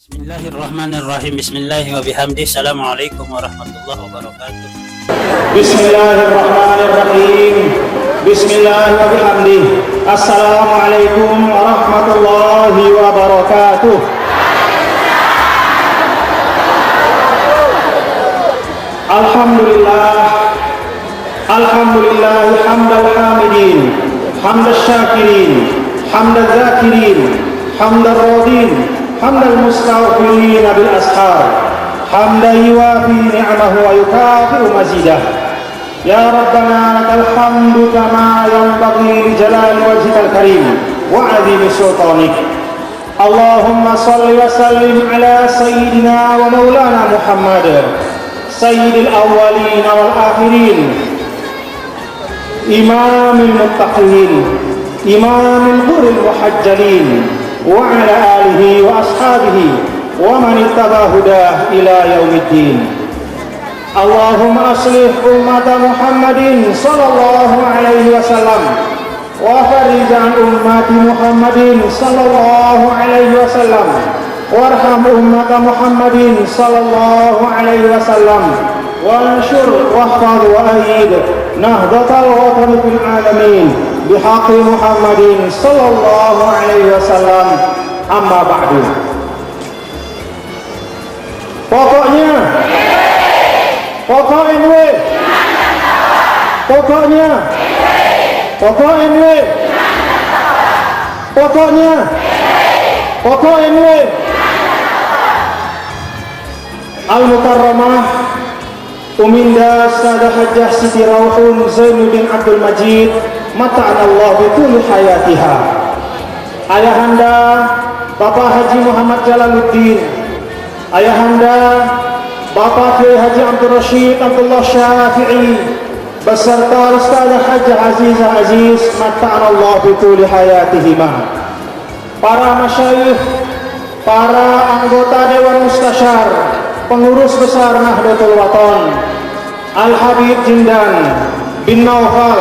Bismillahirrahmanirrahim. Bismillahi wa bihamdi. Assalamualaikum warahmatullahi wabarakatuh. Bismillahirrahmanirrahim. Bismillahi wa bihamdi. Assalamualaikum warahmatullahi wabarakatuh. Alhamdulillah. Alhamdulillah hamdal hamidin, hamdal syakirin, hamdal zakirin, hamdal radin, hamdal mustaghfirin bil ashar, hamdan yuwafi ni'amahu wa yukafi'u mazidah. Ya Rabbana lakal hamdu kama yanbaghi li jalali wajhikal karim wa 'azimi sultanik. Allahumma shalli wa sallim ala sayyidina wa maulana Muhammad sayyidil awwalin wal akhirin, imamil muttaqin, imamil ghurril muhajjalin, wa ala alihi wa ashabihi wa man ittaba hudah ila yaumiddin. Allahumma aslih ummata Muhammadin sallallahu alaihi wasallam wa farij an ummati Muhammadin sallallahu alaihi wasallam warham ummata Muhammadin sallallahu alaihi wasallam wanshur wahfaz wa ayyid nahdatal watani fil alamin bihaqqi Muhammadin sallallahu alaihi wasallam. Amma ba'du. Pokoknya pokok NW, pokoknya pokok NW, pokoknya pokok NW. Al-Mukarramah Uminda Sadah Hajjah Siti Rauhun Zainuddin Abdul Majid mata'anallah bituli hayatiha. Ayahanda Bapak Haji Muhammad Jalaluddin, Ayahanda Bapak Kiai Haji Abdul Rashid Abdullah Syafi'i beserta Ustazah Hajjah Azizah Aziz mata'anallah bituli hayatihima. Para masyayikh, para anggota Dewan Mustasyar, pengurus besar Nahdlatul Wathon, Al-Habib Jindan bin Naufal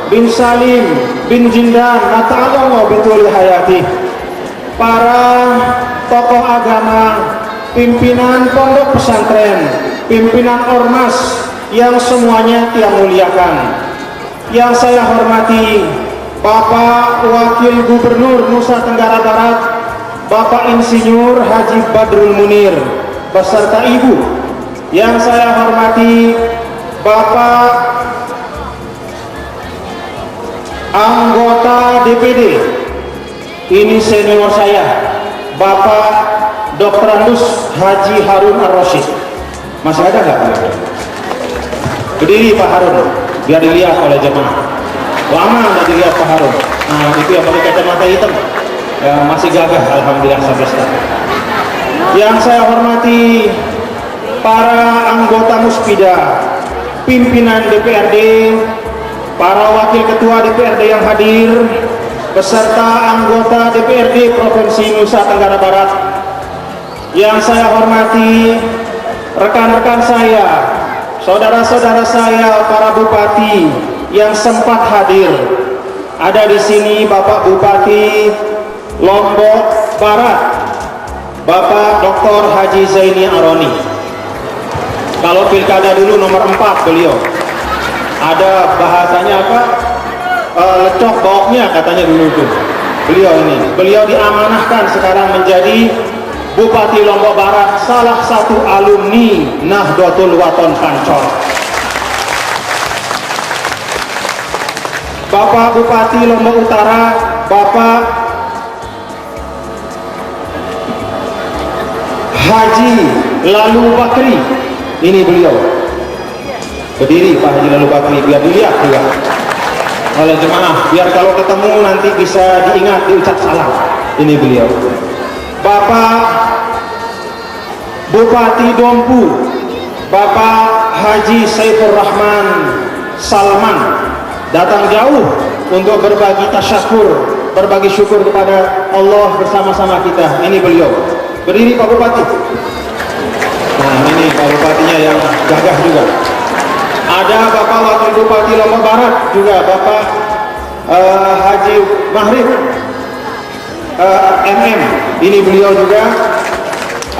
bin Salim bin Jindan mata'allah bituli hayatih. Para tokoh agama, pimpinan pondok pesantren, pimpinan ormas yang semuanya tiang muliakan. Yang saya hormati Bapak Wakil Gubernur Nusa Tenggara Barat, Bapak Insinyur Haji Badrul Munir beserta Ibu. Yang saya hormati Bapak anggota DPD, ini senior saya, Bapak Dr. Andus Haji Harun Ar-Rasyid. Masih ada nggak? Berdiri Pak Harun, biar dilihat oleh jemaah. Lama nggak dilihat Pak Harun. Nah itu yang pakai kacamata hitam, ya, masih gagah alhamdulillah sampai sekarang. Yang saya hormati para anggota Muspida, pimpinan DPRD, para wakil ketua DPRD yang hadir, beserta anggota DPRD Provinsi Nusa Tenggara Barat. Yang saya hormati rekan-rekan saya, saudara-saudara saya, para bupati yang sempat hadir. Ada di sini Bapak Bupati Lombok Barat, Bapak Dr. Haji Zaini Aroni. Kalau pilkada dulu nomor 4 beliau. Ada bahasanya apa? Lecok boknya katanya dulu tuh. Beliau diamanahkan sekarang menjadi Bupati Lombok Barat, salah satu alumni Nahdlatul Wathon Pancor. Bapak Bupati Lombok Utara, Bapak Haji Lalu Bakri, ini beliau. Berdiri Pak Haji Lalu Bakri, biar dilihat juga oleh jemaah, biar kalau ketemu nanti bisa diingat, diucap salam. Ini beliau. Bapak Bupati Dompu, Bapak Haji Saifur Rahman Salman, datang jauh untuk berbagi tasyakur, berbagi syukur kepada Allah bersama-sama kita. Ini beliau. Berdiri Pak Bupati. Nah ini Pak Bupatinya yang gagah juga. Ada Bapak Wakil Bupati Lombok Barat juga, Bapak Haji Mahrif MM. Ini beliau juga.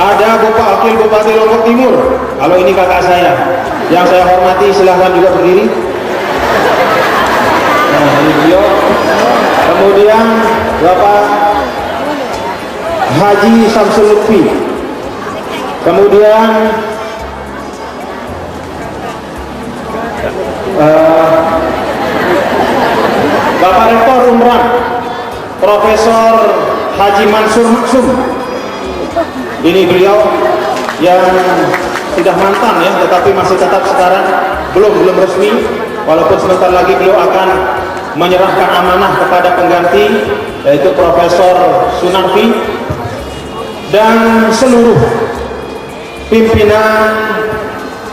Ada Bapak Wakil Bupati Lombok Timur, kalau ini kakak saya yang saya hormati, silahkan juga berdiri. Nah, ini beliau. Kemudian Bapak Haji Samsul Lutfi. Kemudian Bapak Rektor Umrah Profesor Haji Mansur Maksum. Ini beliau yang sudah mantan ya, tetapi masih tetap sekarang belum resmi, walaupun sebentar lagi beliau akan menyerahkan amanah kepada pengganti, yaitu Profesor Sunarfi, dan seluruh pimpinan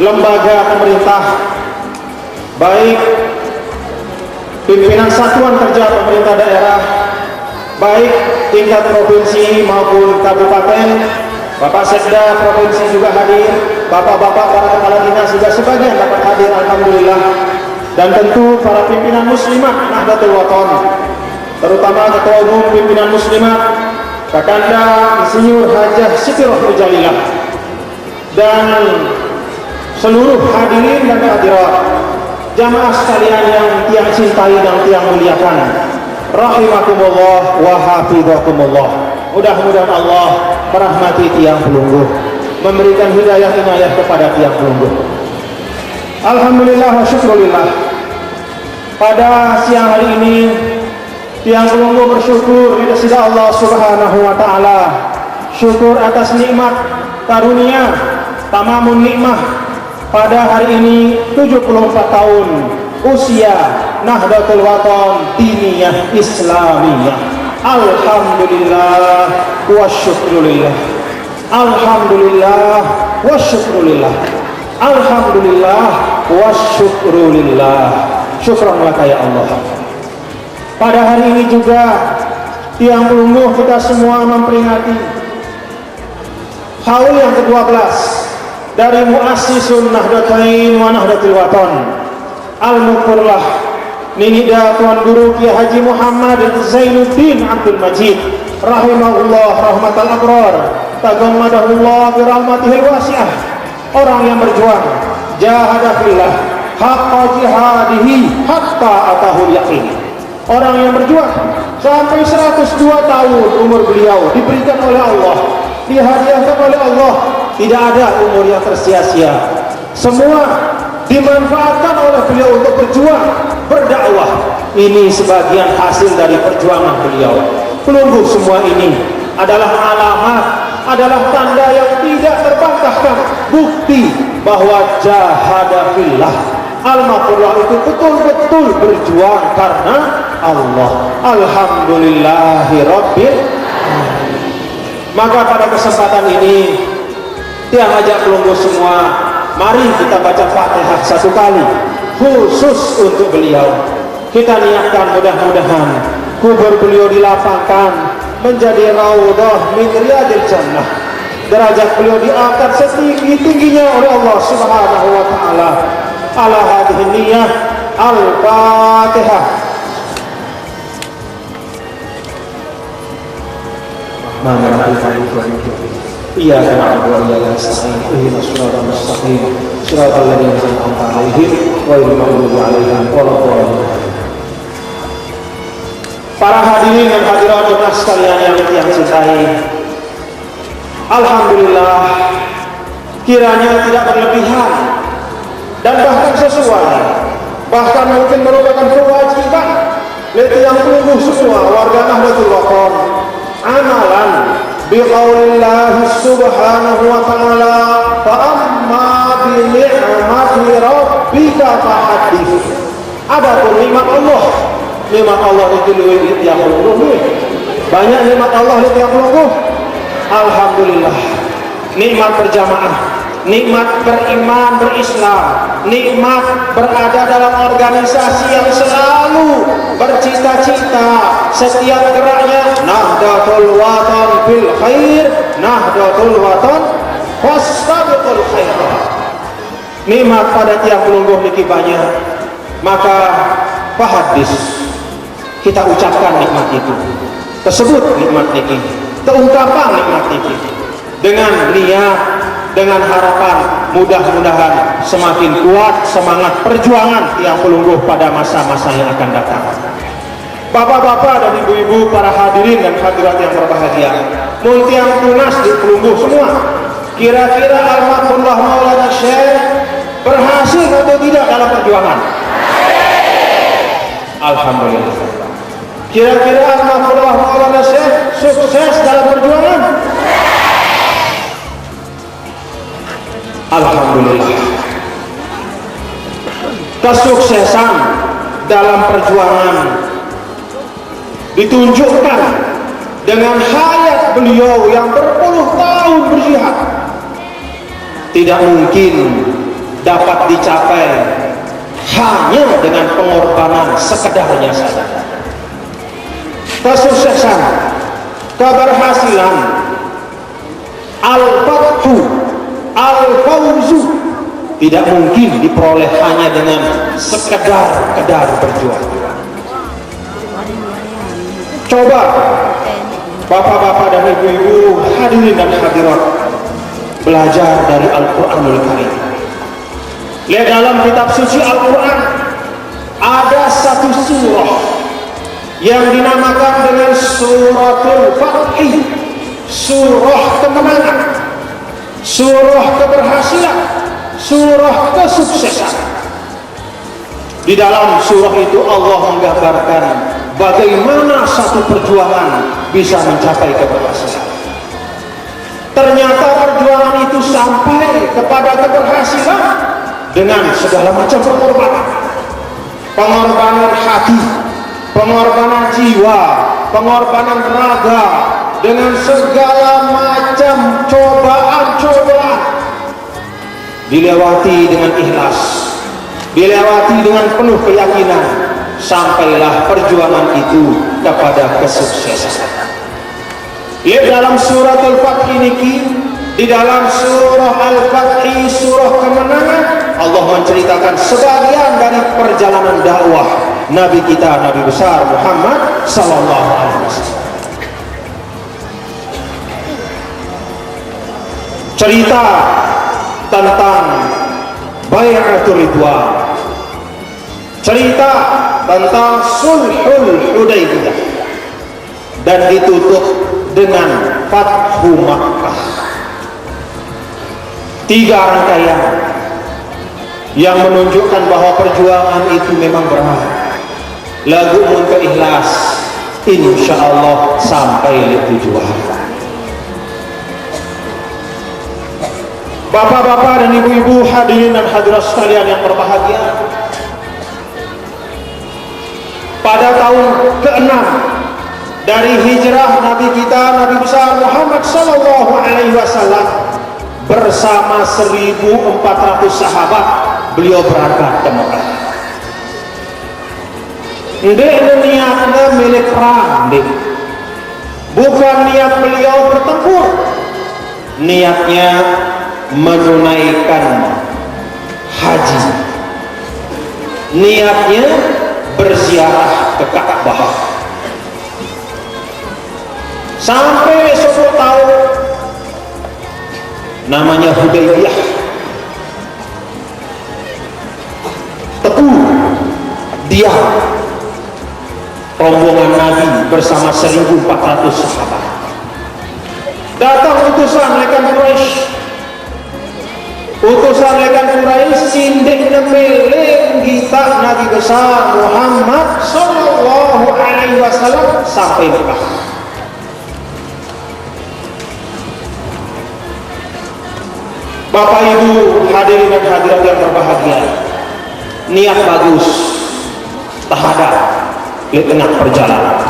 lembaga pemerintah, baik pimpinan satuan kerja pemerintah daerah, baik tingkat provinsi maupun kabupaten. Bapak Sekda provinsi juga hadir, bapak-bapak para kepala dinas juga sebagian dapat hadir, alhamdulillah. Dan tentu para pimpinan muslimat Nahdlatul Wathon, terutama ketua umum pimpinan muslimat Kakanda Insinyur Hajah Siti Rohmujalilah, dan seluruh hadirin dan hadirat, jamaah sekalian yang tiang cintai dan tiang muliakan, rahimakumullah wa hafizakumullah. Mudah-mudahan Allah merahmati tiang pelungguh, memberikan hidayah inayah kepada tiang pelungguh. Alhamdulillah wa syukurillah. Pada siang hari ini tiang pelungguh bersyukur kepada Allah Subhanahu wa taala. Syukur atas nikmat karunia tamamun nikmah pada hari ini 74 tahun usia Nahdlatul Wathon Diniyah Islamiyah. Alhamdulillah wa syukrulillah. Alhamdulillah wa syukrulillah. Alhamdulillah wa syukrulillah. Syukran laka ya Allah. Pada hari ini juga tiang pelungguh kita semua memperingati haul yang ke-12 dari Muassisun Nahdlatain wa Nahdlatul Wathon Al-Muqurlah Ninida Tuan Guru Kiai Haji Muhammad Zainuddin Abdul Majid rahimahullah rahmatal abrar tagammadahullah birahmatihil wasi'ah. Orang yang berjuang jahada fillah haqqa jihadihi hatta atahul yaqin. Orang yang berjuang sampai 102 tahun umur beliau diberikan oleh Allah, dihadiahkan oleh Allah. Tidak ada umur yang tersia-sia, semua dimanfaatkan oleh beliau untuk berjuang, berdakwah. Ini sebagian hasil dari perjuangan beliau. Pelungguh semua ini adalah alamat, adalah tanda yang tidak terbantahkan, bukti bahwa jahada fillah al-maqurrah itu betul-betul berjuang karena Allah. Alhamdulillahi rabbil alamin. Maka pada kesempatan ini tiang ajak pelungguh semua, mari kita baca Fatihah satu kali khusus untuk beliau. Kita niatkan mudah-mudahan kubur beliau dilapangkan menjadi raudhah min riyadil jannah. Derajat beliau diangkat setinggi-tingginya oleh Allah Subhanahu wa taala. Ala hadhihi niyyah al-Fatihah. Iyyaka na'budu wa iyyaka nasta'in ihdinas siratal mustaqim siratal ladzina an'amta 'alaihim ghairil maghdubi 'alaihim waladdallin. Para hadirin dan hadirat jemaah sekalian yang cintai, alhamdulillah, kiranya tidak berlebihan dan bahkan sesuai, bahkan mungkin merupakan kewajiban bagi yang pelungguh semua warga Nahdlatul Wathon amalan biqaulillahi subhanahu wa ta'ala fa amma bi ni'mati rabbika fahaddits. Adapun nikmat Allah itu luwih tiang pelungguh, banyak nikmat Allah di tiang pelungguh. Alhamdulillah, nikmat berjamaah, nikmat beriman berislam, nikmat berada dalam organisasi yang selalu bercita-cita setiap geraknya Nahdlatul Wathon bil khair, Nahdlatul Wathon fastabiqul khairat. Nikmat pada tiang pelungguh niki banyak, maka fahadis, kita ucapkan nikmat itu, tersebut nikmat niki, terungkapkan nikmat niki. dengan niat, dengan harapan mudah-mudahan semakin kuat semangat perjuangan yang pelungguh pada masa-masa yang akan datang. Bapak-bapak dan ibu-ibu, para hadirin dan hadirat yang berbahagia, multiang tunas di pelungguh semua, kira-kira almarhumah Maulana Syekh berhasil atau tidak dalam perjuangan? Alhamdulillah. Kira-kira almarhumah Maulana Syekh sukses dalam perjuangan? Alhamdulillah. Kesuksesan dalam perjuangan ditunjukkan dengan hayat beliau yang berpuluh tahun berjihad. Tidak mungkin dapat dicapai hanya dengan pengorbanan sekedarnya saja. Kesuksesan, keberhasilan, al-fathu, al-fawzu tidak mungkin diperoleh hanya dengan sekedar berjuang. Coba bapak-bapak dan ibu-ibu, hadirin dan hadirat, belajar dari Al-Quranul Karim. Lihat dalam kitab suci Al-Quran ada satu surah yang dinamakan dengan Suratul Fathi, surah kemenangan, surah keberhasilan, surah kesuksesan. Di dalam surah itu Allah menggambarkan bagaimana satu perjuangan bisa mencapai keberhasilan. Ternyata perjuangan itu sampai kepada keberhasilan dengan segala macam pengorbanan. Pengorbanan hati, pengorbanan jiwa, pengorbanan raga, dengan segala macam cobaan-cobaan dilewati dengan ikhlas, dilewati dengan penuh keyakinan, sampailah perjuangan itu kepada kesuksesan. Lihat dalam surat Al-Fath ini, di dalam surah Al-Fath, surah kemenangan, Allah menceritakan sebagian dari perjalanan dakwah Nabi kita, Nabi besar Muhammad sallallahu alaihi wasallam. Cerita tentang Bai'atul Ridwan, cerita tentang Sulhul Hudaybiyah, dan ditutup dengan Fathu Makkah. 3 rangkaian yang menunjukkan bahwa perjuangan itu memang berat. Lagu untuk ikhlas, insya Allah sampai tujuan. Bapak-bapak dan ibu-ibu, hadirin dan hadirat sekalian yang berbahagia, pada tahun ke-6 dari hijrah Nabi kita, Nabi besar Muhammad sallallahu alaihi wasallam, bersama 1.400 sahabat beliau berangkat ke Mekah. Ini niatnya milik perang, bukan niat beliau bertempur. Niatnya menunaikan haji, niatnya berziarah ke Ka'bah. Sampai 10 tahun, namanya Hudaybiyah, teguh dia rombongan Nabi bersama 1.400 sahabat. Datang utusan lekan Quraisy, utusan lekan Quraisy sindik nemeling kita Nabi besar Muhammad sallallahu alaihi wasallam sampai Mekah. Bapak Ibu, hadirin dan hadirat yang berbahagia, niat bagus, tahadar di tengah perjalanan.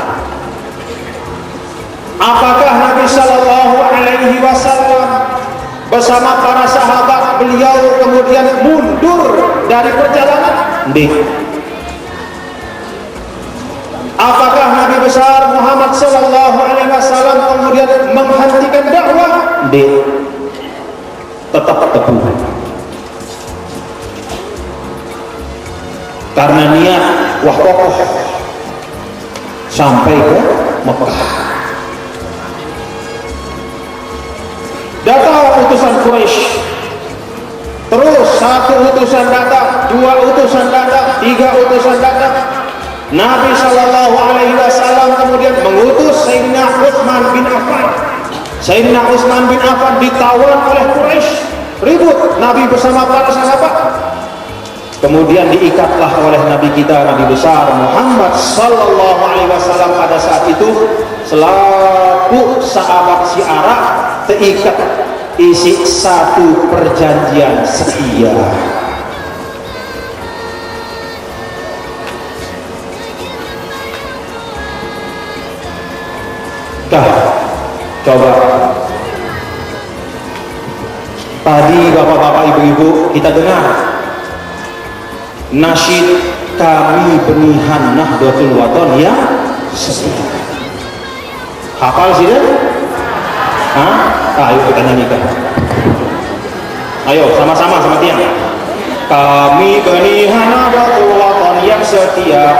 Apakah Nabi sallallahu alaihi wasallam bersama para sahabat beliau kemudian mundur dari perjalanan? Tidak. Apakah Nabi besar Muhammad sallallahu alaihi wasallam kemudian menghentikan dakwah? Tidak. Tetap teguh. Karena niat wah kokoh sampai ke Mekah. utusan Quraisy. Terus 1 utusan datang, 2 utusan datang, 3 utusan datang. Nabi Shallallahu Alaihi Wasallam kemudian mengutus Sayyidina Utsman bin Affan. Sayyidina Utsman bin Affan ditawan oleh Quraisy, ribut Nabi bersama para sahabat. Kemudian diikatlah oleh Nabi kita, Nabi besar Muhammad Sallallahu Alaihi Wasallam pada saat itu selaku sahabat syiarah, terikat isi 1 perjanjian setia. Coba tadi bapak-bapak ibu-ibu kita dengar nasyid kami benihan Nahdlatul Wathon yang setia. Hafal sih deh? Ayo kita nyanyikan. Ayo sama-sama sama tiang. Kami benihan Nahdlatul Wathon yang setia.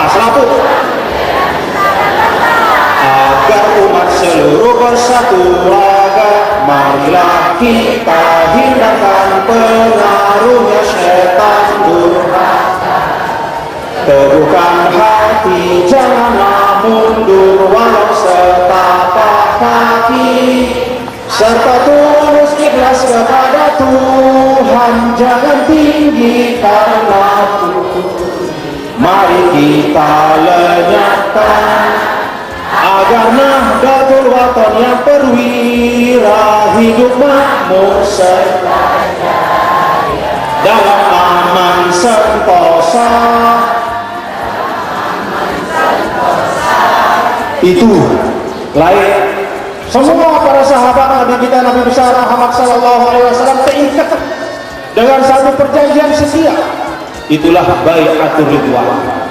Selaput. Agar umat seluruh bersatu raga, marilah kita hindarkan pengaruhnya setan durhaka. Teguhkan hati, janganlah mundur walau setapak kaki, serta tulus ikhlas kepada Tuhan, jangan tinggikan nafsu. Mari kita lenyapkan agar Nahdlatul Wathon yang perwira hidup makmur serta jaya dalam aman sentosa. Itu lain semua para sahabat Nabi kita, Nabi besar Muhammad Sallallahu Alaihi Wasallam terikat dengan 1 perjanjian setia. Itulah bai'atul ridwan.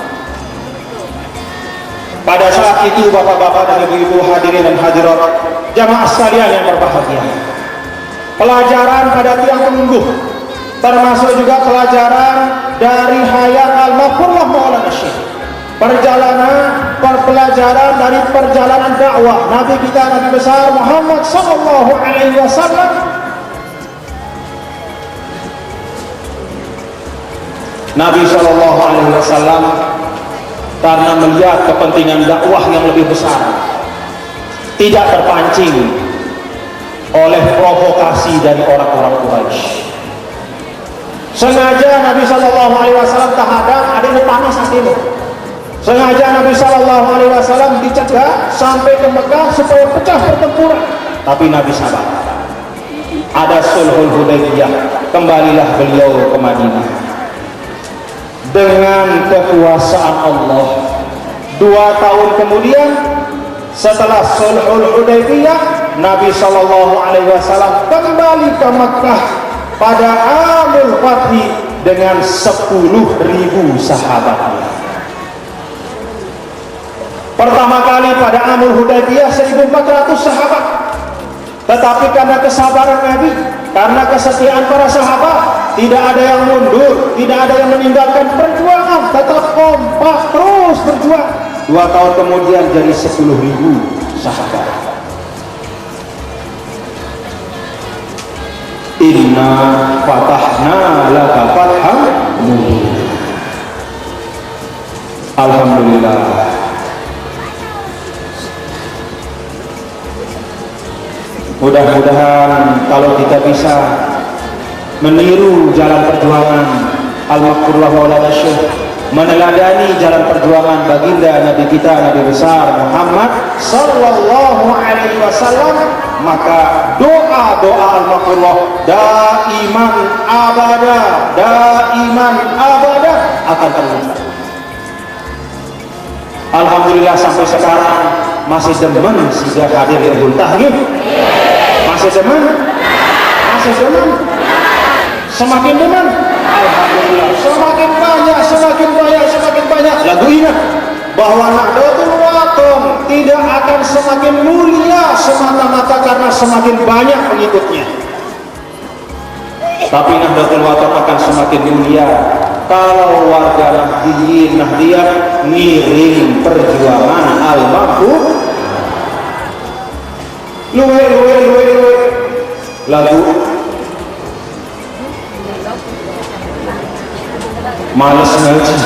Pada saat itu bapak-bapak dan ibu-ibu hadirin dan hadirat jamaah sekalian yang berbahagia, pelajaran pada tiang penunggu termasuk juga pelajaran dari hayat al-maqurlah Maulana Syekh, pelajaran dari perjalanan dakwah Nabi kita, Nabi besar Muhammad Sallallahu Alaihi Wasallam. Nabi Sallallahu Alaihi Wasallam karena melihat kepentingan dakwah yang lebih besar, tidak terpancing oleh provokasi dari orang-orang Quraisy. Sengaja Nabi Shallallahu Alaihi Wasallam tahadan, ada yang panas hatimu. Sengaja Nabi Shallallahu Alaihi Wasallam dicegah sampai ke Mekah supaya pecah pertempuran, tapi Nabi sabar. Ada sulhul Hudaybiyah, kembalilah beliau ke Madinah. Dengan kekuasaan Allah 2 tahun kemudian setelah sulhul Hudaybiyah, Nabi Shallallahu Alaihi Wasallam kembali ke Makkah pada Amul Fathi dengan 10.000 sahabatnya. Pertama kali pada Amul Hudaybiyah 1.400 sahabat, tetapi karena kesabaran Nabi, karena kesetiaan para sahabat, tidak ada yang mundur, tidak ada yang meninggalkan perjuangan, tetap kompak terus berjuang. 2 tahun kemudian jadi 10.000 sahabat. Inna fatahna laka fatham mubina. Alhamdulillah. Mudah-mudahan kalau kita bisa meniru jalan perjuangan al-maqurlah Maulana Syekh, meneladani jalan perjuangan baginda Nabi kita, Nabi besar Muhammad Sallallahu Alaihi Wasallam, maka doa-doa al-maqurlah daiman abada akan terwujud. Alhamdulillah sampai sekarang masih demen sehingga hadir di Ulul Tahgib. Masih demen? Semakin demen? Alhamdulillah. Semakin banyak. Lagu ingat bahwa Nahdlatul Wathon tidak akan semakin mulia semata-mata karena semakin banyak pengikutnya, tapi Nahdlatul Wathon akan semakin mulia kalau warga Nahdiyah ngiring perjuangan al-maqur. Luwe lagu males ngaji,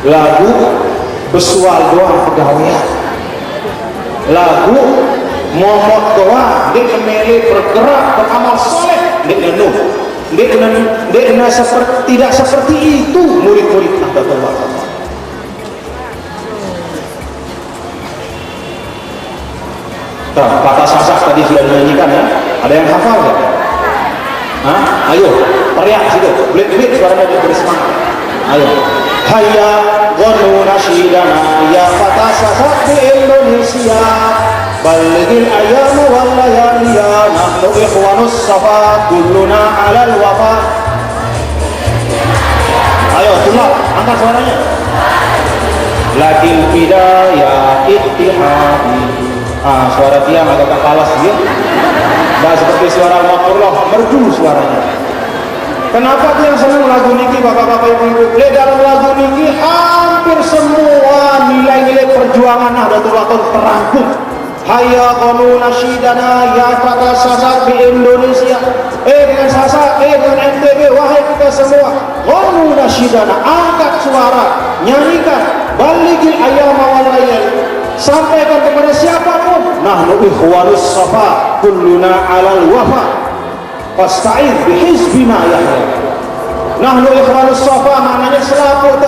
lagu besual doang pegawaian, lagu momot doang dia kemele bergerak beramal soleh dia nenuh dia tidak seperti itu murid-murid Nahdlatul Wathon. Kata sasak tadi sudah dinyanyikan ya, ada yang hafal ya? Hah? Ayo teriak situ, belit-belit suaranya diberi semangat. Ayo, hayya ghanu nasyidana ya fata sasak di Indonesia, balighil ayyama wal layaliya, nahnu ikhwanus safa kulluna alal wafa. Ayo coba angkat suaranya. Lakil bidaya ittihadi. Suara tiang agak kalas dia, nggak seperti suara Al-Maqurlah, merdu suaranya. Kenapa dia senang lagu niki bapak-bapak ibu-ibu? Dalam lagu niki hampir semua nilai-nilai perjuangan Nahdlatul Wathon terangkum. Hayya qanu nasyidana ya fata sasak di Indonesia. Dengan sasak, dengan NTB, wahai kita semua, qanu nasyidana, angkat suara, nyanyikan, balighil ayyama wal layali. Sampaikan kepada siapapun, nahnu ikhwanus safa kulluna alal wafa fasta'id bihizbina yahya. Nahnu ikhwanus safa maknanya selaku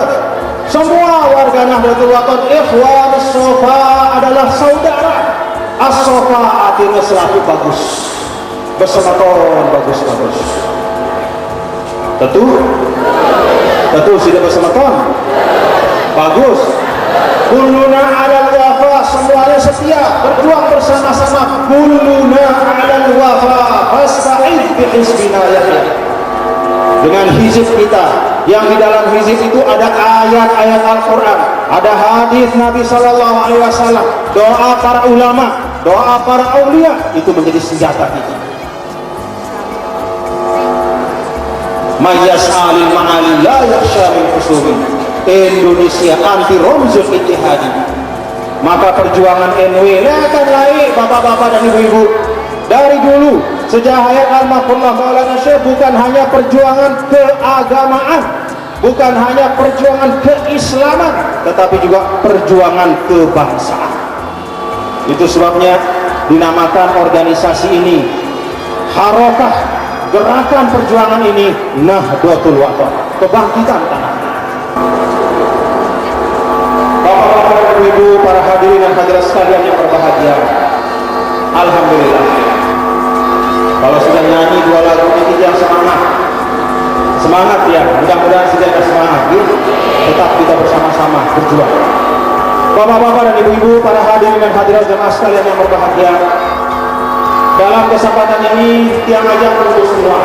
semua warga Nahdlatul Wathon. Ikhwanus safa adalah saudara. As-safa artinya selaku bagus, bersamaton bagus-bagus. Tentu sudah bersamaton bagus. Kulluna alal wafa, semuanya setia, berjuang bersama-sama. Kulluna alal wafa fasta'id bihizbina yahya. Dengan hizib kita, yang di dalam hizib itu ada ayat-ayat Al-Quran, ada hadis Nabi SAW, doa para ulama, doa para aulia, itu menjadi senjata kita. Mayyas'alil ma'ali la yakhsha min husumi. Indonesia anti romzul ittihadi. Maka perjuangan NW akan lain bapak-bapak dan ibu-ibu. Dari dulu sejak hayat Al-Maqurlah Maulana Syekh, bukan hanya perjuangan keagamaan, bukan hanya perjuangan keislaman, tetapi juga perjuangan kebangsaan. Itu sebabnya dinamakan organisasi ini, harokah gerakan perjuangan ini, Nahdlatul Wathon, kebangkitan tanah. Bapak-bapak dan ibu, para hadirin dan hadirat sekalian yang berbahagia, alhamdulillah, kalau sudah nyanyi dua lagu ini yang semangat ya, mudah-mudahan sudah semangat ya. Tetap kita bersama-sama berjuang. Bapak-bapak dan ibu-ibu, para hadirin dan hadirat jemaah sekalian yang berbahagia, dalam kesempatan ini tiang ajak untuk semua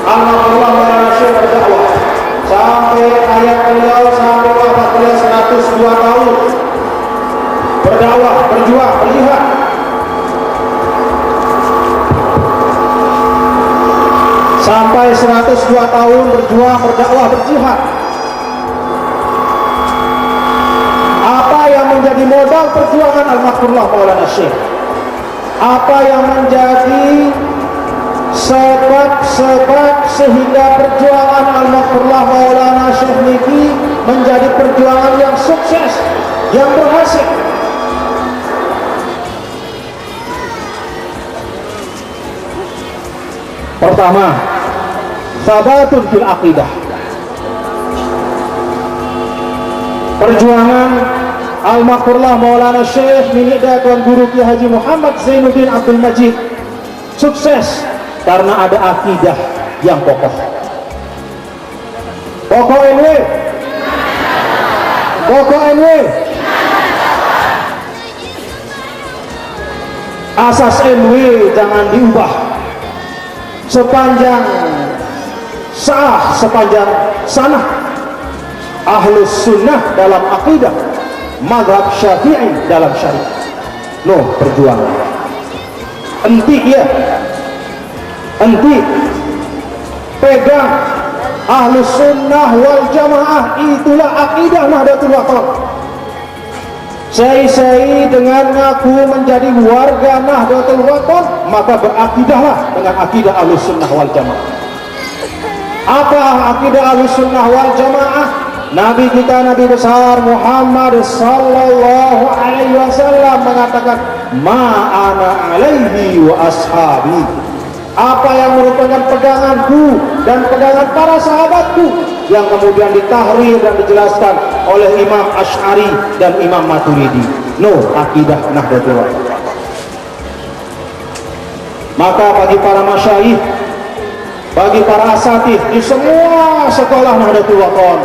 Al-Maqurlah Maulana Syekh berdakwah sampai ayat beliau, sampai wafat beliau 102 tahun berdakwah, berjuang, berjihad. Sampai 102 tahun berjuang, berdakwah, berjihad. Apa yang menjadi modal perjuangan Al-Maqurlah Maulana Syekh? Apa yang menjadi sebab sehingga perjuangan Al-Maqurlah Maulana Syekh niki menjadi perjuangan yang sukses, yang berhasil? Pertama, sabatun fil aqidah. Perjuangan Al-Maqurlah Maulana Syekh milik Tuan Guru Ki Haji Muhammad Zainuddin Abdul Majid sukses karena ada akidah yang kokoh. Pokok NW, pokok NW, asas NW jangan diubah sepanjang sepanjang sanah Ahlus Sunnah dalam akidah, mazhab Syafi'i dalam syariat. No, perjuangan enti ya, enti pegang Ahlus Sunnah wal Jamaah, itulah akidah Nahdlatul Wathon. Sei-sei dengan ngaku menjadi warga Nahdlatul Wathon, maka berakidahlah dengan akidah Ahlussunnah wal Jamaah. Apa akidah Ahlussunnah wal Jamaah? Nabi kita, Nabi besar Muhammad sallallahu alaihi wasallam mengatakan, "Ma ana alaihi wa ashabi." Apa yang merupakan peganganku dan pegangan para sahabatku, yang kemudian ditahrir dan dijelaskan oleh Imam Asy'ari dan Imam Maturidi. Akidah Nahdlatul Wathon. Maka bagi para masyayikh, bagi para asatidz di semua sekolah Nahdlatul Wathon,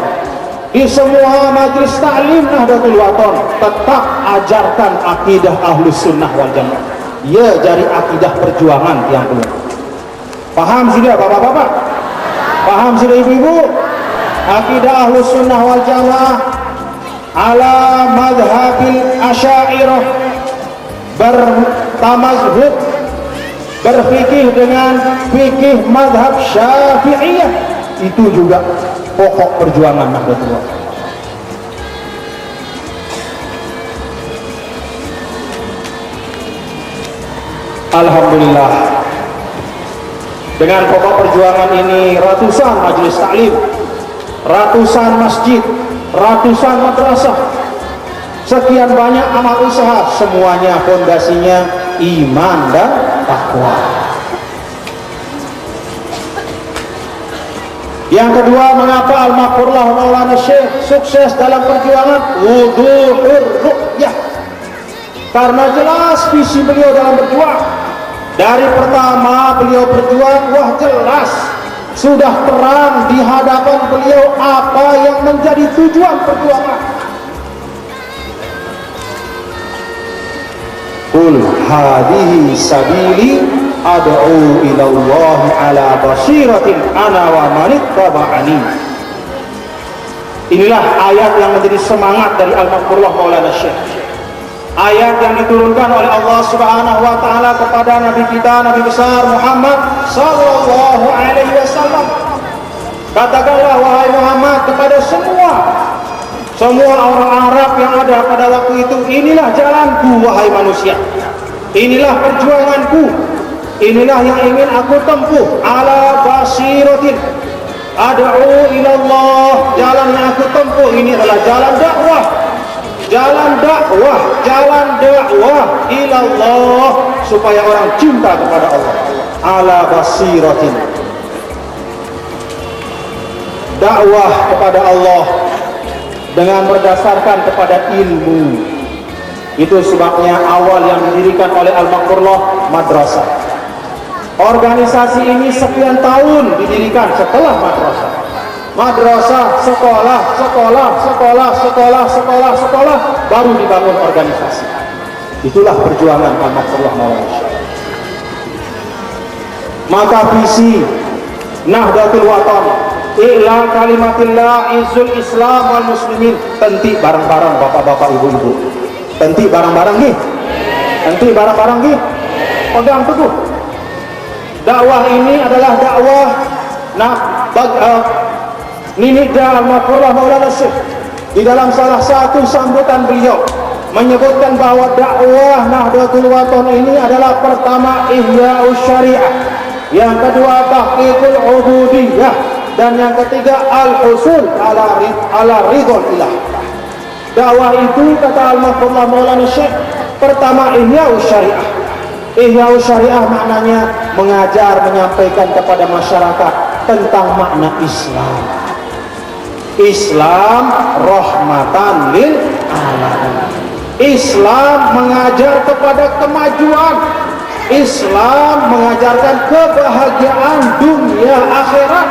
di semua majelis taklim Nahdlatul Wathon, tetap ajarkan akidah Ahlussunnah wal Jamaah. Ya, jadi akidah perjuangan yang belum. Paham sudah bapak-bapak? Paham sudah ibu-ibu? Akidah Ahlussunnah wal Jamaah ala madhabil Asy'ariyah, bertamazhub, berfikih dengan fikih madhab Syafi'iyah. Itu juga pokok perjuangan Nahdlatul Wathon. Alhamdulillah, dengan pokok perjuangan ini ratusan majelis taklim, ratusan masjid, ratusan madrasah, sekian banyak amal usaha, semuanya fondasinya iman dan takwa. Yang kedua, mengapa Al-Maqfurullah Maulana Syekh sukses dalam perjuangan? Wuduhur ru'yah. Karena jelas visi beliau dalam berjuang. Dari pertama beliau berjuang, jelas sudah terang di hadapan beliau apa yang menjadi tujuan perjuangan. Qul hadhihi sabili ad'u ila Allah ala basiratin ana wa man ittaba'ani. Inilah ayat yang menjadi semangat dari Al-Maqfurullah Maulana Syekh. Ayat yang diturunkan oleh Allah Subhanahu wa taala kepada Nabi kita, Nabi besar Muhammad sallallahu alaihi wasallam. Katakanlah wahai Muhammad kepada semua orang Arab yang ada pada waktu itu, inilah jalanku wahai manusia. Inilah perjuanganku. Inilah yang ingin aku tempuh, ala basiratin ad'u ila Allah. Jalan yang aku tempuh ini adalah jalan dakwah. Jalan dakwah ilallah, supaya orang cinta kepada Allah. Ala basiratin, dakwah kepada Allah dengan berdasarkan kepada ilmu. Itu sebabnya awal yang didirikan oleh Al-Maqfurullah madrasah. Organisasi ini sekian tahun didirikan setelah madrasah. Madrasah, sekolah, baru dibangun organisasi. Itulah perjuangan Al-Maqfurullah Maulana Syekh. Maka visi Nahdlatul Wathon, i'la kalimatillah izul Islam wal muslimin. Tenti bareng-bareng bapak-bapak ibu-ibu. Tenti bareng-bareng nih. Tenti bareng-bareng nih. Pegang teguh. Dakwah ini adalah dakwah Ninida Al-Maqfurullah Maulana Syekh di dalam salah satu sambutan beliau menyebutkan bahwa dakwah Nahdlatul Wathon ini adalah pertama ihya'us syariah, yang kedua tahqiqul ubudiyah, dan yang ketiga al-husul ala ridhol ilah. Dakwah itu, kata Al-Maqfurullah Maulana Syekh, pertama ihya'us syariah. Ihya'us syariah maknanya mengajar, menyampaikan kepada masyarakat tentang makna Islam. Islam rahmatan lil alamin. Islam mengajar kepada kemajuan. Islam mengajarkan kebahagiaan dunia akhirat.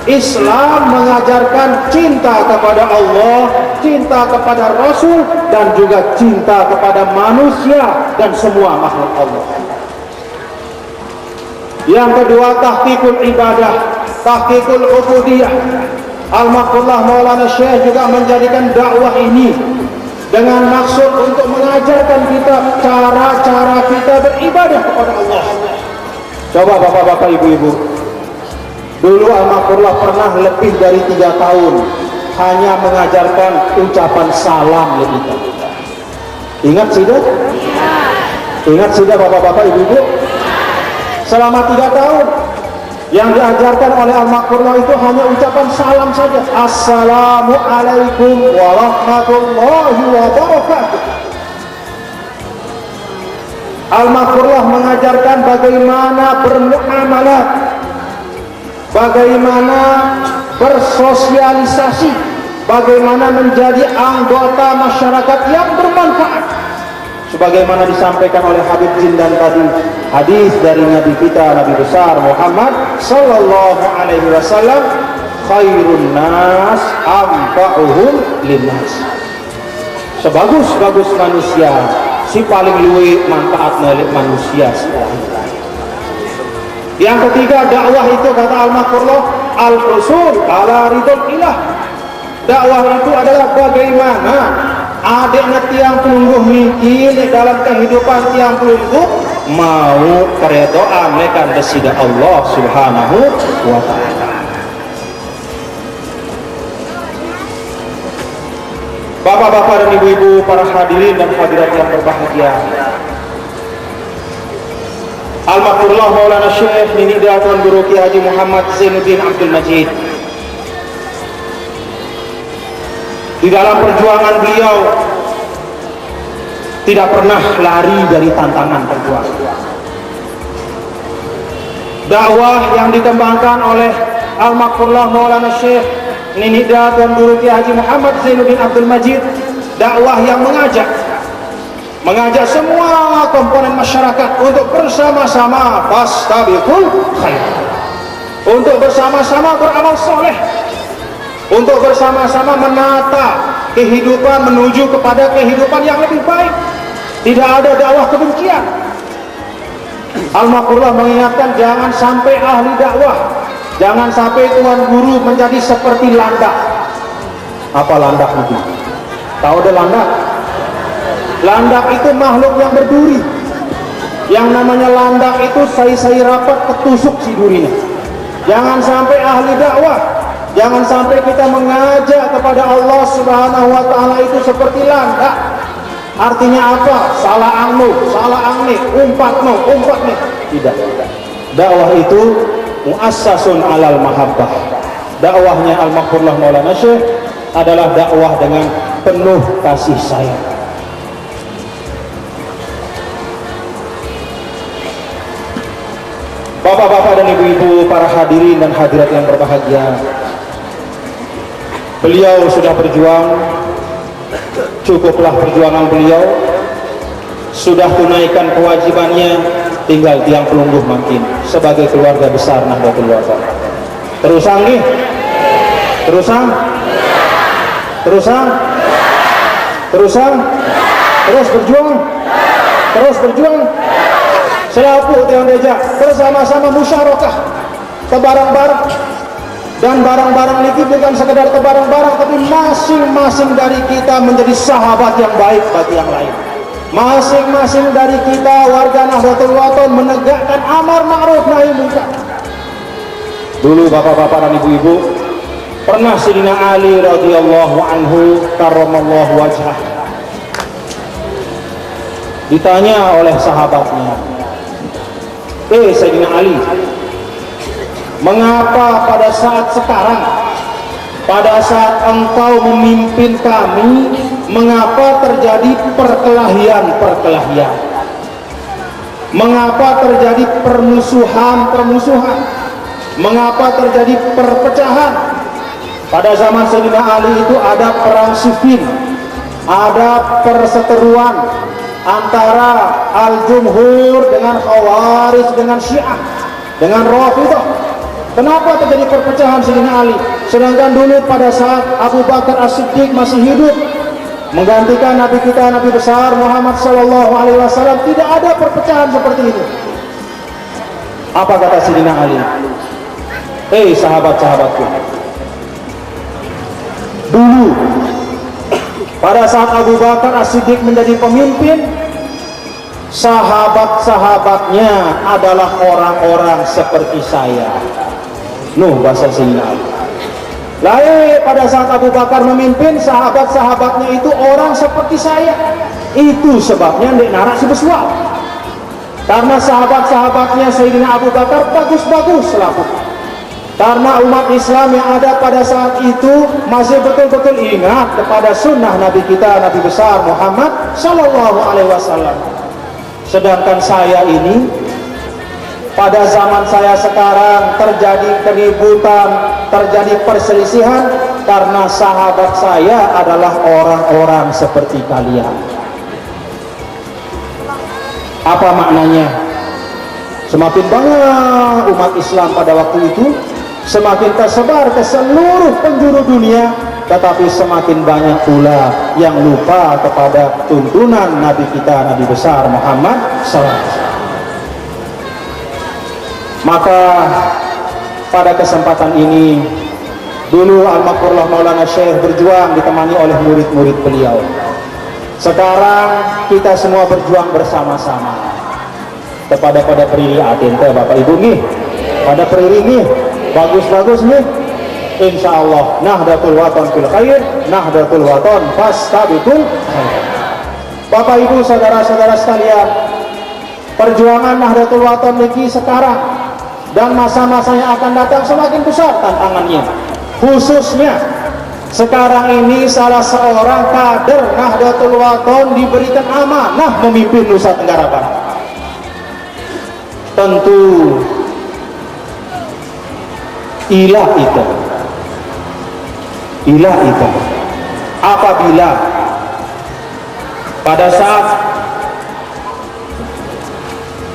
Islam mengajarkan cinta kepada Allah, cinta kepada Rasul, dan juga cinta kepada manusia dan semua makhluk Allah. Yang kedua, tahqiqul ibadah, tahqiqul ubudiyah. Al-Maqfurullah Maulana Syekh juga menjadikan dakwah ini dengan maksud untuk mengajarkan kita cara-cara kita beribadah kepada Allah. Coba bapak-bapak ibu-ibu, dulu Al-Maqfurullah pernah lebih dari 3 tahun hanya mengajarkan ucapan salam lebih. Ingat sudah? Ingat sudah bapak-bapak, ibu-ibu? Selama 3 tahun yang diajarkan oleh Al-Maghfurullah itu hanya ucapan salam saja. Assalamualaikum warahmatullahi wabarakatuh. Al-Maghfurullah mengajarkan bagaimana bermuamalah, bagaimana bersosialisasi, bagaimana menjadi anggota masyarakat yang bermanfaat. Sebagaimana disampaikan oleh Habib Jindan tadi, hadis dari Nabi kita, Nabi besar Muhammad sallallahu alaihi wasallam, khairun nas anfa'uhum linnas. Sebagus-bagus manusia, si paling luwih manfaat oleh manusia. Yang ketiga, dakwah itu kata Al-Maghfurullah al-usul ala ridul ilah. Dakwah itu adalah bagaimana adanya tiang pelungguh mungkin dalam kehidupan tiang pelungguh mau keredoan mekan desida Allah subhanahu wa ta'ala. Bapak-bapak dan ibu-ibu, para hadirin dan hadirat yang berbahagia, Al-Maghfurullah Maulana Syekh Nini Tuan Guru Ki Haji Muhammad Zainuddin Abdul Majid, di dalam perjuangan beliau tidak pernah lari dari tantangan perjuangan. Dakwah yang dikembangkan oleh Al-Maghfurullah Maulana Syekh Nini Tuan Guru Ki Haji Muhammad Zainuddin Abdul Majid, dakwah yang mengajak semua komponen masyarakat untuk bersama-sama fastabiqul khairat, untuk bersama-sama beramal soleh, untuk bersama-sama menata kehidupan menuju kepada kehidupan yang lebih baik. Tidak ada dakwah kebencian. Al-Maghfurullah mengingatkan jangan sampai ahli dakwah, jangan sampai tuan guru menjadi seperti landak. Apa landak itu? Tahu ada landak? Landak itu makhluk yang berduri. Yang namanya landak itu sai-sai rapat ketusuk si durinya. Jangan sampai ahli dakwah, jangan sampai kita mengajak kepada Allah subhanahu wa ta'ala itu seperti landak. Artinya apa? Salah angnu, salah angni, umpat nih. Tidak. Dakwah itu muassasun alal mahabbah. Dakwahnya Al-Maghfurullah Maulana Syekh adalah dakwah dengan penuh kasih sayang. Bapak-bapak dan ibu-ibu, para hadirin dan hadirat yang berbahagia, beliau sudah berjuang, cukuplah perjuangan beliau, sudah tunaikan kewajibannya, tinggal tiang pelungguh makin sebagai keluarga besar Nahdlatul Ulama. Terusang nih, terusang, terus berjuang. Selaku tiang reja bersama-sama musyarakah tebarang-barang, dan barang-barang ini bukan sekedar tebarang-barang, tapi masing-masing dari kita menjadi sahabat yang baik bagi yang lain. Masing-masing dari kita warga Nahdlatul Ulama menegakkan amar ma'ruf nahi munkar. Dulu bapak-bapak dan ibu-ibu, pernah Sayyidina Ali radhiyallahu anhu karramallahu wajhah ditanya oleh sahabatnya, Sayyidina Ali, mengapa pada saat sekarang, pada saat engkau memimpin kami, mengapa terjadi perkelahian? Mengapa terjadi permusuhan? Mengapa terjadi perpecahan? Pada zaman Sayyidina Ali itu ada perang sifin, ada perseteruan antara al-jumhur dengan khawarij, dengan syiah, dengan rafidah. Kenapa terjadi perpecahan Sayyidina Ali? Sedangkan dulu pada saat Abu Bakar As-Siddiq masih hidup, menggantikan Nabi kita, Nabi besar Muhammad sallallahu alaihi wasallam, tidak ada perpecahan seperti itu. Apa kata Sayyidina Ali? Sahabat-sahabatku, dulu pada saat Abu Bakar As-Siddiq menjadi pemimpin, sahabat-sahabatnya adalah orang-orang seperti saya. Bahasa Sayyidina Ali. Lain pada saat Abu Bakar memimpin, sahabat-sahabatnya itu orang seperti saya. Itu sebabnya ndek narak si besua. Karena sahabat-sahabatnya Sayyidina Abu Bakar bagus-bagus selaku. Karena umat Islam yang ada pada saat itu masih betul-betul ingat kepada sunnah Nabi kita, Nabi besar Muhammad Sallallahu Alaihi Wasallam. Sedangkan saya ini, pada zaman saya sekarang terjadi keributan, terjadi perselisihan karena sahabat saya adalah orang-orang seperti kalian. Apa maknanya? Semakin banyak umat Islam pada waktu itu, semakin tersebar ke seluruh penjuru dunia, tetapi semakin banyak pula yang lupa kepada tuntunan Nabi kita, Nabi besar Muhammad SAW. Maka pada kesempatan ini, dulu Al-Makurlah Maulana Syekh berjuang ditemani oleh murid-murid beliau. Sekarang kita semua berjuang bersama-sama. Kepada periri atin Bapak Ibu nih, pada periri nih, bagus-bagus nih. Insya Allah Nahdlatul Wathon fil khair, Nahdlatul Wathon fastabiqul khair. Bapak Ibu saudara-saudara sekalian, perjuangan Nahdlatul Wathon niki sekarang dan masa-masa yang akan datang semakin besar tantangannya. Khususnya sekarang ini salah seorang kader Nahdlatul Wathon diberikan amanah memimpin Nusa Tenggara Barat. Tentu ilah itu apabila pada saat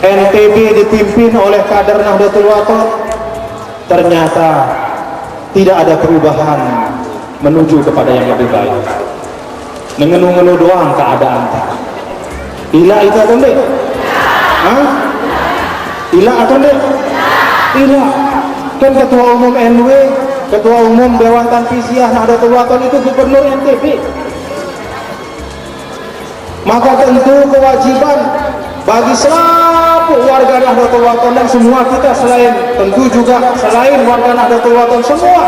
NTB dipimpin oleh kader Nahdlatul Wathon ternyata tidak ada perubahan menuju kepada yang lebih baik, mengenuh-ngenuh doang keadaan. Ilah itu apa enggak? Ilah atau enggak? Ilah. Kan ketua umum NW, ketua umum Dewan Tanfiziah Nahdlatul Wathon itu gubernur NTB. Maka tentu kewajiban bagi seluruh warga Nahdlatul Wathon dan semua kita, selain tentu juga selain warga Nahdlatul Wathon semua,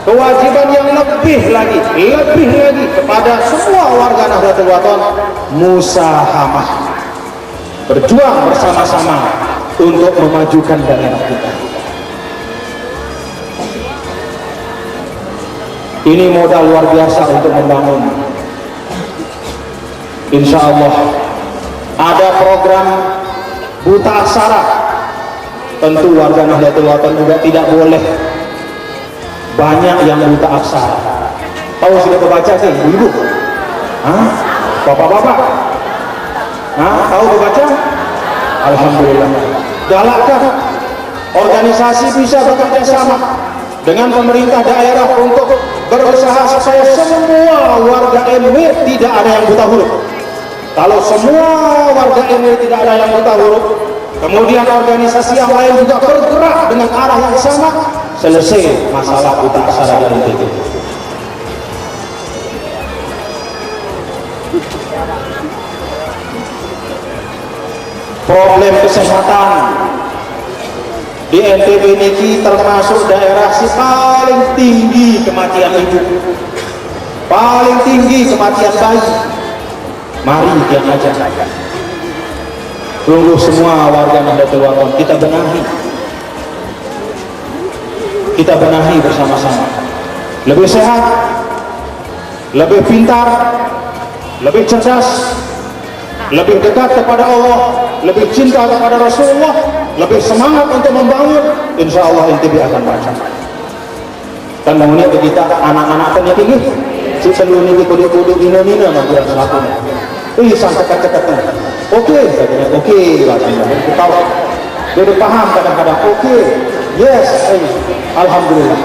kewajiban yang lebih lagi kepada semua warga Nahdlatul Wathon, musahamah, berjuang bersama-sama untuk memajukan daerah kita. Ini modal luar biasa untuk membangun. Insya Allah ada program buta aksara. Tentu warga Nahdlatul Wathon juga tidak boleh banyak yang buta aksara. Tahu sudah membaca sih, ibu? Bapak-bapak? Tahu membaca? Alhamdulillah. Galakkan organisasi bisa bekerja sama dengan pemerintah daerah untuk berusaha supaya semua warga NW tidak ada yang buta huruf. Kalau semua warga NW tidak ada yang buta huruf, kemudian organisasi yang lain juga bergerak dengan arah yang sama, selesai masalah buta aksara dan NTB. Problem kesehatan di NTB ini termasuk daerah si paling tinggi kematian ibu, paling tinggi kematian bayi. Mari dia aja tunggu semua warga Nahdlatul Wathon, kita benahi bersama-sama, lebih sehat, lebih pintar, lebih cerdas, lebih dekat kepada Allah, lebih cinta kepada Rasulullah, lebih semangat untuk membangun. Insya Allah NTB akan baca. Dan bangunnya kita anak-anak kan tinggi, si seluruh ini kudu mina mampir satu. Sampai ceket-ceket. Oke, katanya oke, katanya. Tahu, dia paham kadang-kadang. Oke, yes, alhamdulillah.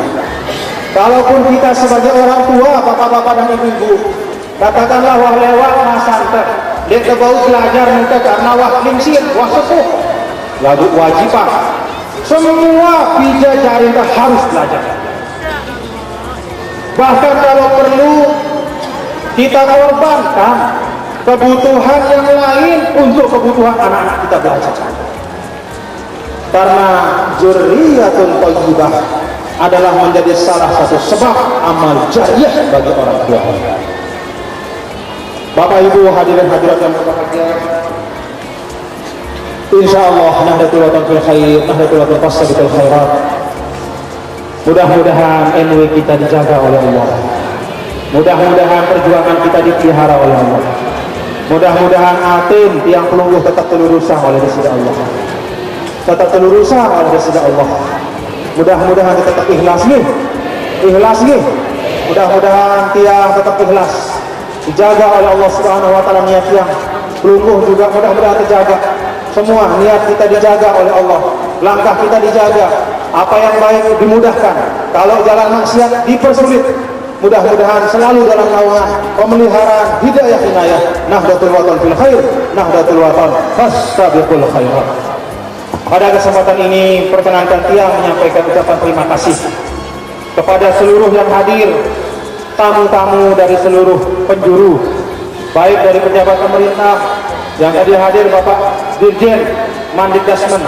Kalaupun kita sebagai orang tua, bapak-bapak dan ibu-ibu, katakanlah wah lewat masanter, dia kebau belajar minta karena wah lingsir, wah sepuh, lalu wajiban. Semua bija jaringan harus belajar. Bahkan kalau perlu kita korbankan kebutuhan yang lain untuk kebutuhan anak-anak kita belajar. Karena dzurriyyatun thayyibah adalah menjadi salah satu sebab amal jariah bagi orang tua. Bapak Ibu hadirin hadirat yang berbahagia, insyaallah nahdlatul watan fil khair, nahdlatul watan fasabiqul khairat. Mudah-mudahan NW kita dijaga oleh Allah. Mudah-mudahan perjuangan kita dipelihara oleh Allah. Mudah-mudahan atim tiang pelungguh tetap telurusan oleh Rasul Allah. Tetap telurusan oleh Rasul Allah. Mudah-mudahan kita tetap ikhlas nih. Ikhlas nih. Mudah-mudahan tiang tetap ikhlas. Dijaga oleh Allah Subhanahu wa taala niat tiang. Pelungguh juga mudah-mudahan terjaga. Semua niat kita dijaga oleh Allah. Langkah kita dijaga. Apa yang baik dimudahkan. Kalau jalan maksiat dipersulit. Mudah-mudahan selalu dalam naungan pemeliharaan hidayah inayah. Nahdlatul watan fil khair, nahdlatul watan fastabiqul khairat. Pada kesempatan ini perkenankan tiang menyampaikan ucapan terima kasih kepada seluruh yang hadir, tamu-tamu dari seluruh penjuru, baik dari pejabat pemerintah yang tadi hadir Bapak Dirjen Mandikdasmen,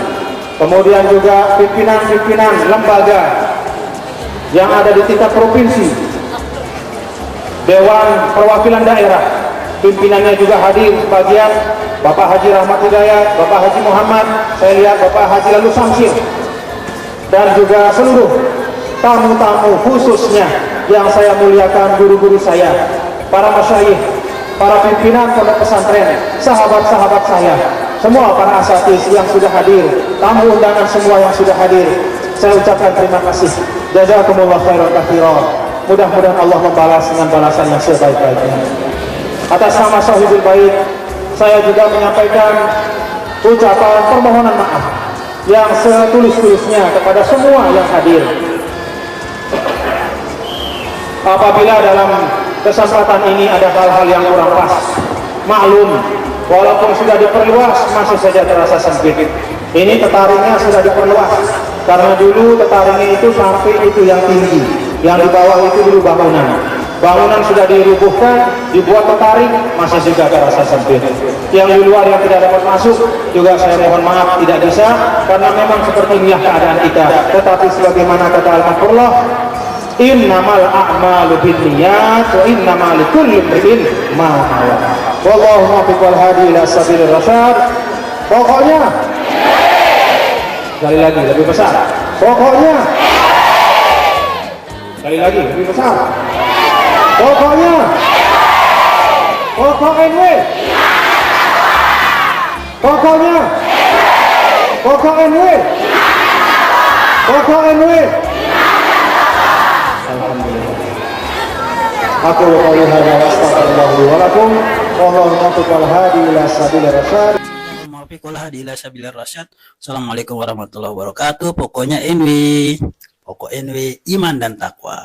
kemudian juga pimpinan-pimpinan lembaga yang ada di tingkat provinsi, Dewan Perwakilan Daerah, pimpinannya juga hadir sebagian, Bapak Haji Rahmat Hidayat, Bapak Haji Muhammad, saya lihat Bapak Haji Lalu Samsir, dan juga seluruh tamu-tamu khususnya yang saya muliakan, guru-guru saya, para masyayikh, para pimpinan pondok pesantren, sahabat-sahabat saya, semua para asatidz yang sudah hadir, tamu undangan semua yang sudah hadir, saya ucapkan terima kasih. Jazakumullah khairan katsiran. Mudah-mudahan Allah membalas dengan balasan yang sebaik-baiknya. Atas nama Sahibul Bait, saya juga menyampaikan ucapan permohonan maaf yang setulus-tulusnya kepada semua yang hadir. Apabila dalam kesempatan ini ada hal-hal yang kurang pas, maklum, walaupun sudah diperluas masih saja terasa sempit. Ini tetaringnya sudah diperluas, karena dulu tetaringnya itu sampai itu yang tinggi, yang di bawah itu dulu bangunan. Bangunan sudah dirubuhkan, dibuat tetaring, masih juga terasa sempit. Yang di luar yang tidak dapat masuk juga saya mohon maaf tidak bisa, karena memang seperti inilah keadaan kita. Tetapi sebagaimana kata Al-Mahfurullah, innamal a'malu binniyat wa innamal likulli imrin ma nawa. Wallahu muwaffiq wal hadi ila sabilir rasyad. Pokoknya sekali lagi lebih besar. Pokoknya sekali lagi lebih besar. Pokoknya pokok NW. Pokoknya pokok NW. Pokok NW. Alhamdulillah. Aku qouli hadza wa astaghfirullah wa lakum. Wallahu muwaffiq wal hadi ila sabilir rasyad. Assalamualaikum warahmatullahi wabarakatuh. Pokoknya NW, pokok NW iman dan takwa.